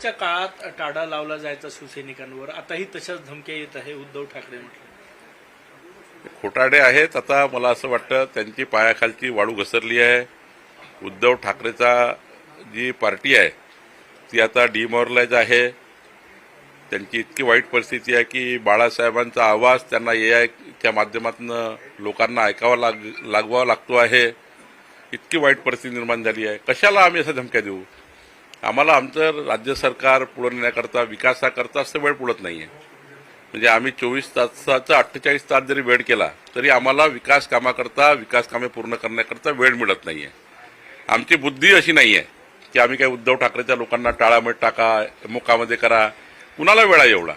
च्या काळात टाळा लावला जायचा शिवसैनिकांवर, आताही तशाच धमक्या येत आहे उद्धव ठाकरे म्हटलं. खोटारडे आहेत. आता मला असं वाटतं त्यांची पायाखालची वाळू घसरली आहे. उद्धव ठाकरेचा जी पार्टी आहे ती आता डिमॉरलाइज आहे. त्यांची इतकी वाईट परिस्थिती आहे की बाळासाहेबांचा आवाज त्यांना एआयच्या माध्यमातून लोकांना ऐकावा लागवावा लागतो आहे. इतकी वाईट परिस्थिती निर्माण झाली आहे. कशाला आम्ही अशा धमक्या देऊ? आम्हाला आमचं राज्य सरकार पुढे नेण्याकरता, विकासाकरता असं वेळ पुरत नाही आहे. म्हणजे आम्ही 24 तासाचा 48 तास जरी वेळ केला तरी आम्हाला विकास कामे पूर्ण करण्याकरता वेळ मिळत नाही आहे. आमची बुद्धी अशी नाही आहे की आम्ही काही उद्धव ठाकरेच्या लोकांना टाळामध्ये टाका, मुकामध्ये करा. कुणाला वेळ आहे एवढा?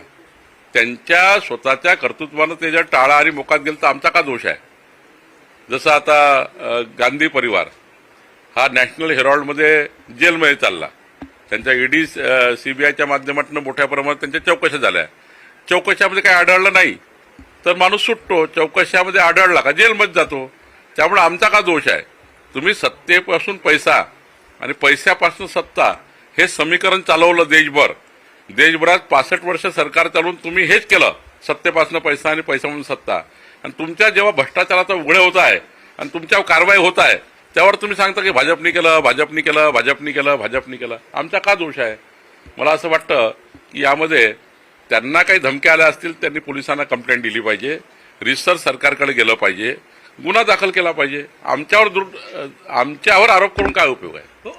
त्यांच्या स्वतःच्या कर्तृत्वानं ते जर टाळा आणि मोकात गेलं तर आमचा का दोष आहे? जसं आता गांधी परिवार हा नॅशनल हेरॉल्डमध्ये जेलमध्ये चालला. त्यांच्या ईडी सीबीआयच्या माध्यमातून मोठ्या प्रमाणात त्यांच्या चौकशा झाल्या. चौकशामध्ये काही आढळलं नाही तर माणूस सुटतो, चौकशामध्ये आढळला का जेलमध्ये जातो. त्यामुळे आमचा का दोष आहे? तुम्ही सत्तेपासून पैसा आणि पैशापासून सत्ता हे समीकरण चालवलं देशभरात 65 वर्ष सरकार चालवून तुम्ही हेच केलं, सत्तेपासून पैसा आणि पैशापासून सत्ता. आणि तुमच्या जेव्हा भ्रष्टाचाराचा उघड होत आहे आणि तुमच्यावर कारवाई होत आहे त्यावर तुम्ही सांगता की भाजपनी केलं. आमचा का दोष आहे? मला असं वाटतं की यामध्ये त्यांना काही धमक्या आल्या असतील, त्यांनी पोलिसांना कंप्लेंट दिली पाहिजे, रिसर्च सरकारकडे गेलं पाहिजे, गुन्हा दाखल केला पाहिजे. आमच्यावर आरोप करून काय उपयोग आहे?